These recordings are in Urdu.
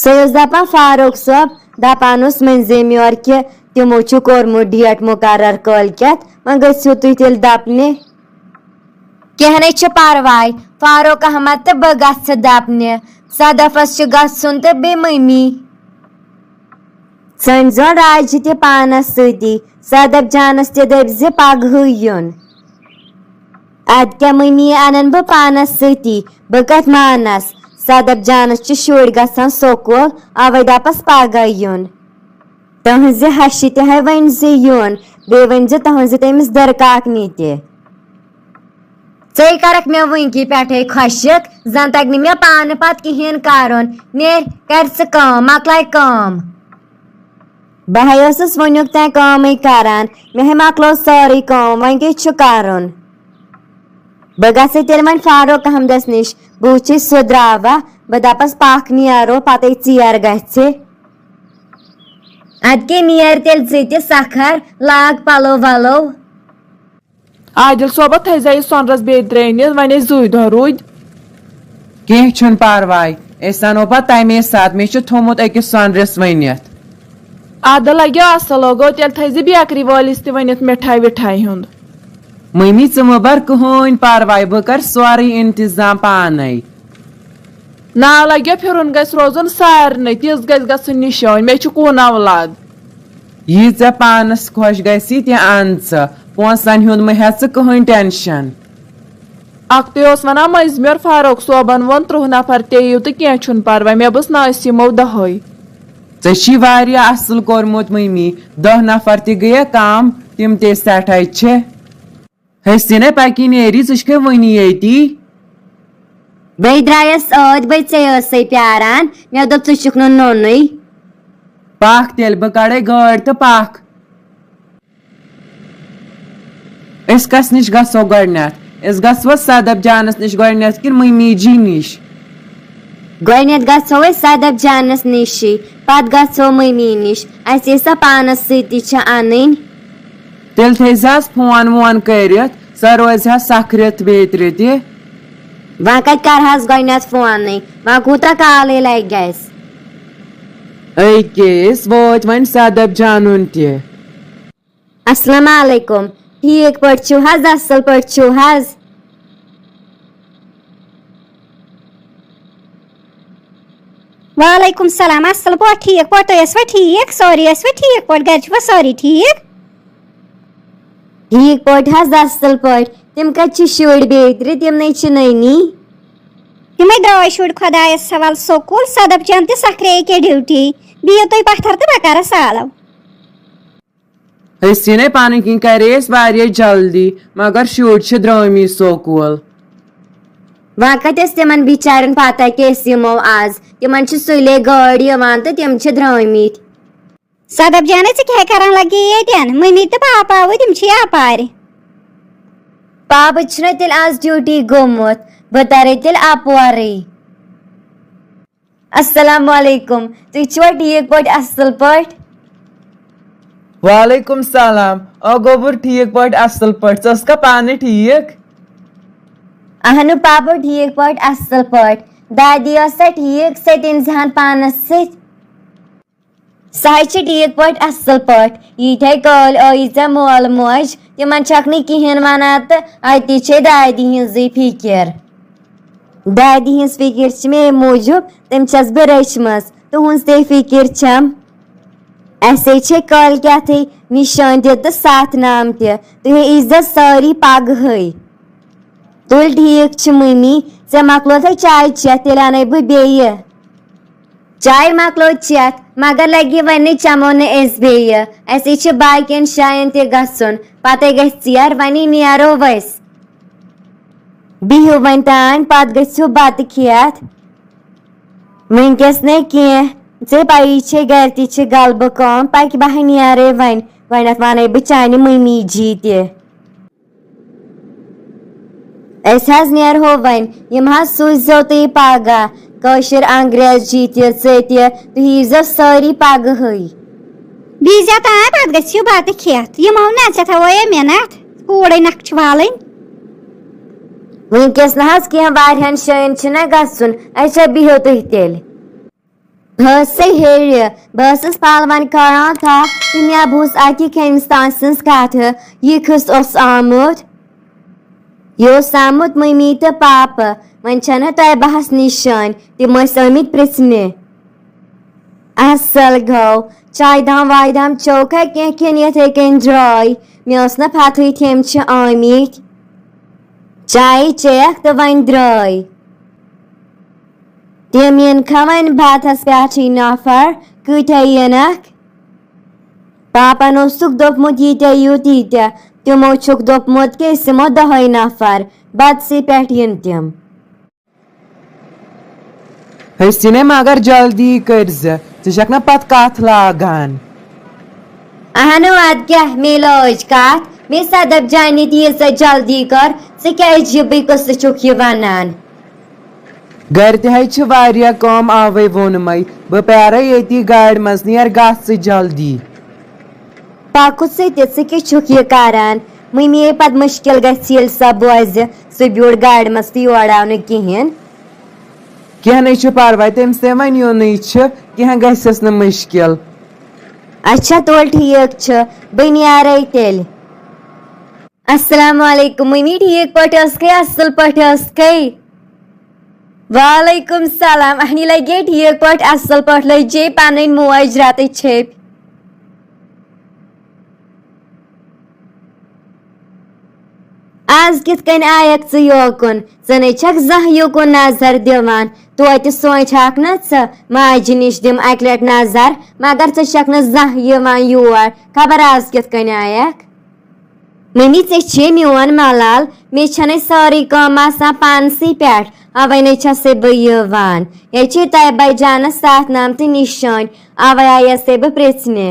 سہ دپان فاروق صٲب دپان مٔنزِم یور کہ تمو چھ کوٚرمُت ڈیٹ مقرر کٲلکٮ۪تھ وۄنۍ گٔژھِو تُہۍ تیٚلہِ دپنہِ کینٛہہ نَے چھُ پرواے فاروق احمد تہٕ بہٕ گژھٕ دپنہِ صدفس چھُ گژھُن تہٕ بیٚیہِ مٔمی ژھٕنۍزون راجہِ تہِ پانس سۭتی صدف جانس تہِ دٔپزِ پگہٕے یُن ادٕ کیٛاہ مٔمی انن بہٕ پانس سۭتی بہٕ کتہِ مانس صدف جانس چھِ شُرۍ گژھان سکوٗل اوے دپس پگہہ یُن تہنٛزِ ہشہِ تہِ ہے ؤنۍزِ یُن بیٚیہِ ؤنۍزِ تُہنٛزِ تٔمِس دٕرکاکنہِ تہِ ژے کرکھ مےٚ وٕنکی پٮ۪ٹھے خۄشِک زن تگہِ نہٕ مےٚ پانہٕ پتہٕ کہیٖنۍ کرُن نیرِ کر ژٕ کٲم مۄکلاے کٲم بہٕ ہے ٲسٕس وُنیُک تانۍ کٲمٕے کران مےٚ ہے مۄکلٲو سٲرٕے کٲم وۄنۍ کیٛاہ چھُ کرُن بہٕ گژھے تیٚلہِ وۄنۍ فاروق احمدس نِش بہٕ وٕچھے سُہ درٛاوا بہٕ دپس پکھ نیرو پتے ژیر گژھِ ادٕ کیٛاہ نیر تیٚلہِ ژٕ تہِ سکھر لاگ پلو ولو عادل صوبہ تھٲیزا یہِ سۄنرس بیٚیہِ ترٛٲنِتھ وۄنۍ ٲسۍ 2 دۄہ روٗدۍ کینٛہہ چھُنہٕ پرواے أسۍ انو پتہٕ تمے ساتہٕ مےٚ چھُ تھوٚمُت أکِس سۄنرِس ؤنِتھ ادٕ لگیو اصل گوٚو تیٚلہِ تھٲیزِ بیکری وٲلِس تہِ ؤنِتھ مِٹھایہِ وِٹھایہِ ہُنٛد مٔمی ژٕ مہٕ بر کٕہۭنۍ پرواے بہٕ کرٕ سورُے انتظام پانے ناو لگیو پھِرُن گژھِ روزُن سارنٕے تِژھ گژھِ گژھٕنۍ نِشٲنۍ مےٚ چھُ کوٗن اولاد یہِ ژےٚ پانس خۄش گژھی تہِ ان ژٕ پونٛسن ہُنٛد مہ ہےٚ ژٕ کٕہۭنۍ ٹینشن اکھتُے اوس ونان مٔنٛزِم یور فاروق صوبن ووٚن 30 نفر تہِ یِیِو تہٕ کینٛہہ چھُنہٕ پرواے مےٚ بوٗز نہٕ أسۍ یِمو 10 ژےٚ چھی واریاہ اصل کوٚرمُت مٔمی 10 نفر تہِ گٔیا کم تِم تہِ سٮ۪ٹھاے چھِ حسیٖنَے پکی نیری ژٕ چھکھے وٕنی ییٚتی بہٕ درٛایس ٲدۍ بہٕ ژےٚ ٲسٕے پیاران مےٚ دوٚپ ژٕ چھُکھ نہٕ نوٚنُے پکھ تیٚلہِ بہٕ کڑے گٲڑۍ تہٕ پکھ أسۍ کس نِش گژھو گۄڈٕنٮ۪تھ أسۍ گژھوا صدف جانس نِش گۄڈٕنٮ۪تھ کِنہٕ مٔمی جی نِش گۄڈٕنٮ۪تھ گژھو أسۍ صدف جانس نِشی پتہٕ گژھو مٔمی نِش اسہِ سۄ پانس سۭتی چھِ انٕنۍ تیٚلہِ تھٲیزہس فون وون کٔرِتھ سۄ روزِ ہا سکھرِتھ بیترِ تہِ وۄنۍ کتہِ کرہس گۄڈٕنٮ۪تھ فونٕے وۄنۍ کوٗتاہ کالٕے لگہِ اسہِ أکِس ووت وۄنۍ صدف جانُن تہِ السلام علیکم ٹھیٖک پٲٹھۍ چھِو حظ اصل پٲٹھۍ چھِو حظ وعلیکم السلام اصل پٲٹھۍ ٹھیٖک پٲٹھۍ تُہۍ ٲسوا ٹھیٖک سورُے ٲسوا ٹھیٖک پٲٹھۍ گرِ چھِوا سٲری ٹھیٖک ٹھیٖک پٲٹھۍ حظ اصل پٲٹھۍ تِم کتہِ چھِ شُرۍ بیترِ تِمنٕے چھِ نٔنی تِمے درٛاے شُرۍ خۄدایس حوال سکوٗل صدف جان تہِ سکھرے ییٚکیٛاہ ڈیوٹی بِہِو تُہۍ پتھر تہٕ بہٕ کرس سالو حسیٖنَے پنٕنۍ کِنۍ کرے أسۍ واریاہ جلدی مگر شُرۍ چھِ درٛٲمٕتۍ سکوٗل وۄنۍ کتہِ ٲسۍ تِمن بِچارٮ۪ن پتہ کہِ أسۍ یِمو آز تِمن چھِ سُلے گٲڑۍ یِوان تہٕ تِم چھِ درٛٲمٕتۍ صدف جانے ژٕ کیٛاہ کران لگی ییٚتٮ۪ن مٔمی تہٕ پاپا آوٕے تِم چھِ یپارِ پاپہٕ چھُنہ تیٚلہِ آز ڈیوٹی گوٚمُت بہٕ ترے تیٚلہِ اپورٕے السلام علیکم تُہۍ چھِوا ٹھیٖک پٲٹھۍ اصل پٲٹھۍ وعلیکم سلام گوٚبُر ٹھیٖک پٲٹھۍ اصل پٲٹھۍ ژٕ ٲسکھا پانہٕ ٹھیٖک اہنُو پاپہٕ ٹھیٖک پٲٹھۍ اصل پٲٹھۍ دادی ٲسا ٹھیٖک سۄ تہِ أنزِہن پانس سۭتۍ سۄ ہے چھِ ٹھیٖک پٲٹھۍ اصل پٲٹھۍ ییٖتہِ کٲلۍ ٲیی ژےٚ مول موج تِمن چھکھ نہٕ کِہیٖنۍ ونان تہٕ اتی چھے دادی ہِنٛزٕے فِکر دادی ہِنٛز فِکر چھِ مےٚ امہِ موٗجوٗب تٔمۍ چھس بہٕ رٔچھمٕژ تُہنٛز تے فِکر چھم اسے چھے کٲلکٮ۪تھٕے نِشٲنۍ تہِ تہٕ سَتھ نام تہِ تُہۍ ییٖزیو سٲری پگہٕے تُل ٹھیٖک چھُ مٔمی ژےٚ مۄکلوتھے چاے چٮ۪تھ تیٚلہِ انے بہٕ بیٚیہِ چاے مۄکلو چٮ۪تھ مگر لگی وۄنۍ چمو نہٕ أسۍ بیٚیہِ اسے چھِ باقین جاین تہِ گژھُن پتے گژھِ ژیر وۄنی نیرو أسۍ بِہِو وۄنۍ تانۍ پتہٕ گٔژھِو بتہٕ کھٮ۪تھ وٕنکیٚس نَے کینٛہہ ژےٚ پایی چھے گرِ تہِ چھِ غلبہٕ کٲم پکہِ بہٕ نیرے وۄنۍ گۄڈٕنٮ۪تھ ونے بہٕ چانہِ مٔمی جی تہِ أسۍ حظ نیرہو وۄنۍ یِم حظ سوٗززیٚو تُہۍ پگہہ کٲشِر انگریزی تہِ ژٕ تہِ تُہۍ ییٖزیو سٲری پگہٕے بیٖزیو تانۍ پتہٕ گٔژھِو بتہٕ کھٮ۪تھ یِمو نا ژےٚ تھوے مِنت کوٗرے نکھٕ چھِ والٕنۍ وٕنکیٚس نہ حظ کینٛہہ واریاہن جاین چھُنہ گژھُن اچھا بِہِو تُہۍ تیٚلہِ بہٕ ہیٚرِ بہٕ ٲسٕس پلون کران تھا تہٕ مےٚ بوٗز اکہِ کھیٚمِستان سٕنٛز کتھٕ یہِ کُس اوس آمُت یہِ اوس آمُت مٔمی تہٕ پاپہٕ وۄنۍ چھنہٕ تۄہہِ بہس نِشٲنۍ تِم ٲسۍ آمٕتۍ پرژھنہِ اصل گوٚو چایہِ دام وایہِ دام چوکھا کینٛہہ کِنہٕ یِتھٕے کٔنۍ درٛاے مےٚ ٲس نہٕ پتہٕے تِم چھِ آمٕتۍ چایہِ چیٚیکھ تہٕ وۄنۍ درٛاے تِم یِنکھا وۄنۍ بتس پٮ۪ٹھٕے نفر کۭتیاہ یِنکھ پاپن اوسُکھ دوٚپمُت ییٖتیاہ یِیِو تیٖتیاہ تِمو چھُکھ دوٚپمُت کہِ أسۍ یِمو 10 نفر بتسٕے پٮ۪ٹھ یِن تِم حسیٖنے مگر جلدی کٔرزِ ژٕ چھکھ نا پتہٕ کتھ لاگان اہنو ادٕ کیٛاہ مے لٲج کتھ مے صدف جانہِ تیٖژاہ جلدی کر ژٕ کیٛازِ عجیٖبٕے قٕصہٕ چھُکھ یہِ ونان گرِ تہِ حظ چھِ واریاہ کٲم اوے ووٚنمَے بہٕ پیارے ییٚتی گاڑِ منٛز نیر گژھ ژٕ جلدی پاکُت ژٕ کیٛاہ چھُکھ یہِ کران مٔمی پتہٕ مُشکِل گژھِ ییٚلہِ سۄ بوزِ سُہ بیوٗٹھ گاڑِ منٛز تہٕ یور آو نہٕ کِہینۍ کینٛہہ نَے چھُ پرواے تٔمِس تے وۄنۍ یُنٕے چھُ کینٛہہ گژھٮ۪س نہٕ مُشکِل اچھا تولہٕ ٹھیٖک چھُ بہٕ نیرے تیٚلہِ السلام علیکم مٔمی ٹھیٖک پٲٹھۍ ٲسکھے اصل پٲٹھۍ ٲسکھے وعلیکم السلام اہنی لگے ٹھیٖک پٲٹھۍ اصل پٲٹھۍ لٔجے پنٕنۍ موج رتٕچ چھیٚپۍ آز کِتھ کٔنۍ آیکھ ژٕ یوکُن ژٕ نَے چھکھ زانٛہہ یوکُن نظر دِوان توتہِ سونٛچہکھ نا ژٕ ماجہِ نِش دِم اکہِ لٹہِ نظر مگر ژٕ چھکھ نہٕ زانٛہہ یِوان یور خبر آز کِتھ کٔنۍ آیکھ مٔمی ژےٚ چھے میون ملال مےٚ چھنَے سٲرٕے کٲم آسان پانسٕے پٮ۪ٹھ اوے نَے چھسے بہٕ یِوان ییٚتہِ چھے طیبہ جانس ساتھ نام تہٕ نِشٲنۍ اوے آیسے بہٕ پرژھنہِ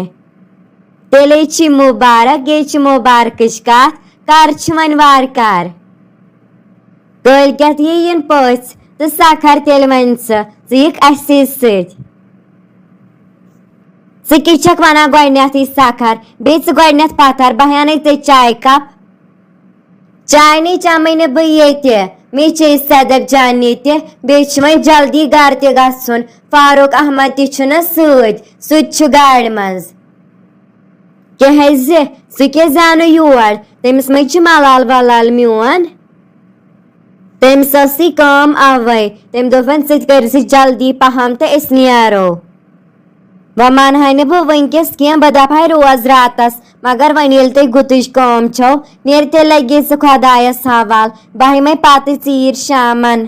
تیٚلے چھی مُبارک یے چھِ مُبارکٕچ کتھ کر چھِ وۄنۍ وارٕ کار کٲلۍ کٮ۪تھ یِن پٔژھۍ تہٕ سکھر تیٚلہِ وۄنۍ ژٕ یِکھ اَسے سۭتۍ ژٕ کیٛاہ چھکھ ونان گۄڈٕنیتھٕے سکھر بیٚیہِ ژٕ گۄڈٕنیتھ پتھر بہٕ اَنے ژےٚ چایہِ کپ چاے نَے چمے نہٕ بہٕ ییٚتہِ مےٚ چے صدف جانہِ تہِ بیٚیہِ چھُ وۄنۍ جلدی گرٕ تہِ گژھُن فاروق احمد تہِ چھُنہ سۭتۍ سُہ تہِ چھُ گاڑِ منٛز کیٛازِ سُہ کیٛازِ زاو نہٕ یور تٔمِس مے چھُ ملال ولال میون تٔمِس ٲسٕے کٲم اوے تٔمۍ دوٚپ وۄنۍ ژٕ تہِ کٔرزِ جلدی پہم تہٕ أسۍ نیرو وۄنۍ منہاے نہٕ بہٕ وٕنکیٚس کینٛہہ بہٕ دپہاے روز راتس مگر وۄنۍ ییٚلہِ تۄہہِ گُتٕچ کٲم چھو نیرِ تیٚلہِ لگے ژٕ خۄدایس حوال بہٕ یِمے پتہٕ ژیٖرۍ شامن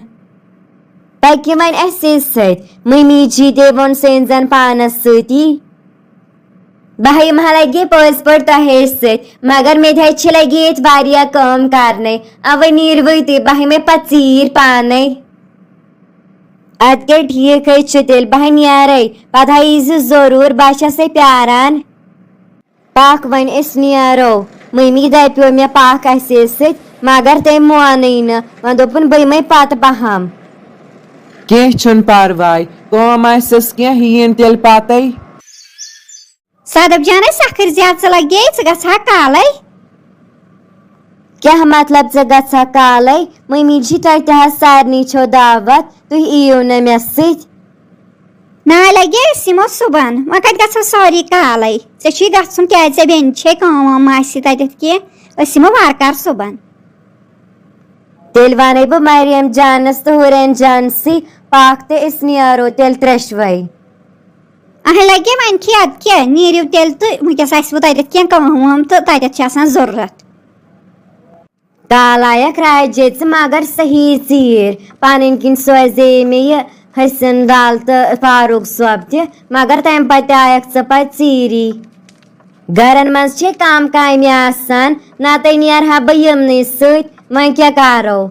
پٔکِو وۄنۍ اَسے سۭتۍ مٔمی جی تے ووٚن سُہ أنۍ زن پانس سۭتی بہٕ یِمہا لگے پٔزۍ پٲٹھۍ تۄہے سۭتۍ مگر مےٚ تہِ حظ چھِ لگے ییٚتہِ واریاہ کٲم کرنَے اوے نیٖروٕے تُہۍ بہٕ یِمے پتہٕ ژیٖرۍ پانے ادٕ کیٛاہ ٹھیٖک حظ چھُ تیٚلہِ بہٕ نیرے پتہٕ ہا ییٖزِ ضروٗر بہٕ چھسے پیاران پکھ وۄنۍ أسۍ نیرو مٔمی دپیو مےٚ پکھ اَسے سۭتۍ مگر تٔمۍ مونٕے نہٕ وۄنۍ دوٚپُن بہٕ یِمے پتہٕ پہم کینٛہہ چھُنہٕ پرواے کٲم آسٮ۪س کینٛہہ یِیِن تیٚلہِ پتے صدف جانے سخر زیادٕ ژٕ لگے ژٕ گژھہا کالے کیٛاہ مطلب ژٕ گژھکھ کالے مٔمی جی تۄہہِ تہِ حظ سارنٕے چھو دعوت تُہۍ یِیِو نہٕ مےٚ سۭتۍ نا لگے أسۍ یِمو صُبحن وۄنۍ کتہِ گژھو سٲری کالے ژےٚ چھُے گژھُن کیٛازِ ژےٚ بیٚنہِ چھے کٲم وٲم آسہِ تتٮ۪تھ کینٛہہ أسۍ یِمو وارٕ کار صُبحن تیٚلہِ ونے بہٕ مریم جانس تہٕ ہُرین جانسٕے پاکھ تہٕ أسۍ نیرو تیٚلہِ ترٛیشوے اہے لگے وۄنۍ کھی ادٕ کیٛاہ نیٖرِو تیٚلہِ تہٕ وٕنکیٚس آسہِ وٕ تتٮ۪تھ کینٛہہ کٲم وٲم تہٕ تتٮ۪تھ چھِ آسان ضروٗرت کال آیکھ راجے ژٕ مگر صحیح ژیٖرۍ پنٕنۍ کِنۍ سوزے مےٚ یہِ حسن لال تہٕ فاروق صٲب تہِ مگر تمہِ پتہٕ تہِ آیکھ ژٕ پتہٕ ژیٖری گرن منٛز چھے کم کامہِ آسان نتہٕ نیرہا بہٕ یِمنٕے سۭتۍ وۄنۍ کیٛاہ کرو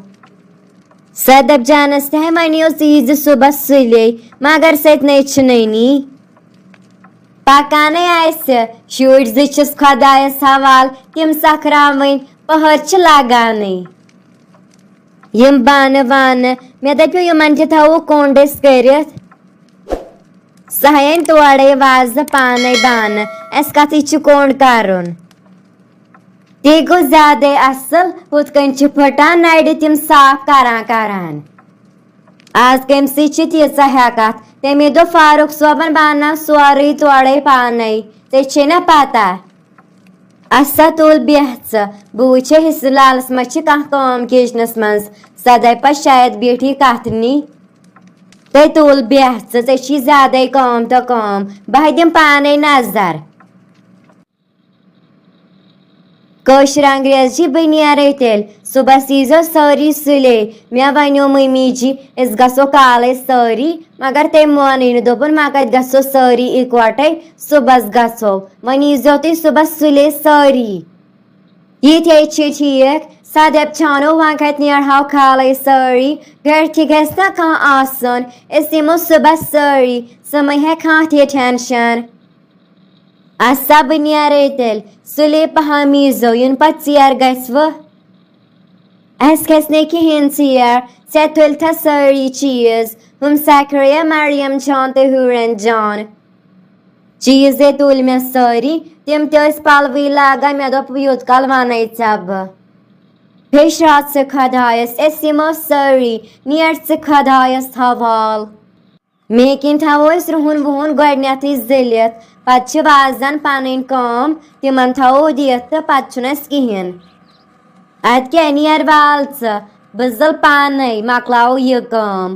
صدف جانس تہِ ہے ونیو ژٕ ییٖزِ صبحس سُلے مگر سٔتنٕے چھِ نٔنی پکانے آسہِ شُرۍ زٕ چھِس خۄدایس حوال تِم سکھراوٕنۍ پٔہر چھِ لگانے یِم بانہٕ وانہٕ مےٚ دپیو یِمن تہِ تھاوو کوٚنٛڈ أسۍ کٔرِتھ سۄ ہین تورے وازٕ پانے بانہٕ اسہِ کتھٕے چھُ کوٚنٛڈ کرُن تی گوٚو زیادے اصل ہُتھ کٔنۍ چھِ پھٕٹان نرِ تِم صاف کران آز کٔمۍ سٕے چھِ تیٖژاہ ہیکتھ تٔمی دوٚپ فاروق صٲبن بہٕ انناو سورُے تورے پانے ژےٚ چھے نا پتہ اَسا تُل بیٚہہ ژٕ بہٕ وٕچھے حِصہٕ لالس ما چھِ کانٛہہ کٲم کِچنس منٛز سۄ دپہِ پتہٕ شاید بیٖٹھی کتھنی تہٕ تُل بیٚہہ ژٕ ژےٚ چھی زیادے کٲم تہٕ کٲم بہٕ دِمہٕ پانے نظر کٲشِر انگریزی بہٕ نیرے تیٚلہِ صُبحس ییٖزیو سٲری سُلے مےٚ ونیو مٔمی جی أسۍ گژھو کالے سٲری مگر تٔمۍ مونٕے نہٕ دوٚپُن ما کتہِ گژھو سٲری اِکوٹے صُبحس گژھو وۄنۍ ییٖزیو تُہۍ صُبحس سُلے سٲری یِتھے چھِ ٹھیٖک سۄ دپہِ چھانو وۄنۍ کتہِ نیرہو کالے سٲری گرِ گژھِ نا کانٛہہ آسُن أسۍ یِمو صُبحس سٲری ژٕ مہ ہیٚکھ کانٛہہ تہِ ٹٮ۪نشن اَسا بہٕ نیرے تیٚلہِ سُلے پہم ییٖزیو یِنہٕ پتہٕ ژیر گژھوٕ اَسہِ کھژِ نہٕ کِہیٖنۍ ژیر ژےٚ تُلتھا سٲری چیٖز ہُم سکھریا مریم جان تہٕ ہوٗرن جان چیٖزے تُلۍ مےٚ سٲری تِم تہِ ٲسۍ پلوٕے لاگان مےٚ دوٚپ یوٗت کال ونے ژےٚ بہٕ پھیٚچراو ژٕ خۄدایس أسۍ یِمو سٲری نیٹ ژٕ خۄدایس حوال مے کِنۍ تھاوو أسۍ رُہن وُہن گۄڈنیتھٕے زٔلِتھ پتہٕ چھِ وازن پنٕنۍ کٲم تِمن تھاوو دِتھ تہٕ پتہٕ چھُنہٕ اَسہِ کِہیٖنۍ ادٕ کیٛاہ نیر وال ژٕ بہٕ زٕل پانے مۄکلاوو یہِ کٲم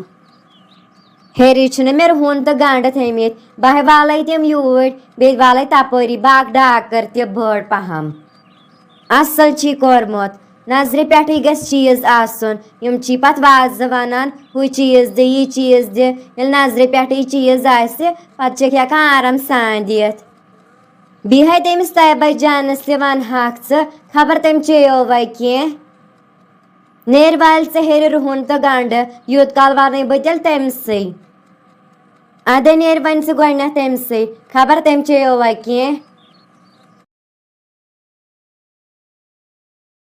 ہیٚرِ چھُنہٕ مےٚ رُہن تہٕ گنڈٕ تھٲمٕتۍ بہٕ والے تِم یوٗرۍ بیٚیہِ والے تپٲری باغ ڈاکر تہِ بٔڑ پہم اصل چھی کوٚرمُت نظرِ پٮ۪ٹھٕے گژھِ چیٖز آسُن یِم چھی پتہٕ وازٕ ونان ہُہ چیٖز دِ یہِ چیٖز دِ ییٚلہِ نظرِ پٮ۪ٹھٕے چیٖز آسہِ پتہٕ چھِکھ ہٮ۪کان آرام سان دِتھ بیٚیہِ تٔمِس طیبہ جانس تہِ ونہاکھ ژٕ خبر تٔمۍ چیٚیو وَے کینٛہہ نیر والہِ ژٕ ہیٚرِ رُہن تہٕ گنڈٕ یوٗت کال ونَے بہٕ تیٚلہِ تٔمسٕے اَدٕ نیر وۄنۍ ژٕ گۄڈنٮ۪تھ تٔمسٕے خبر تٔمۍ چیٚیو وَے کینٛہہ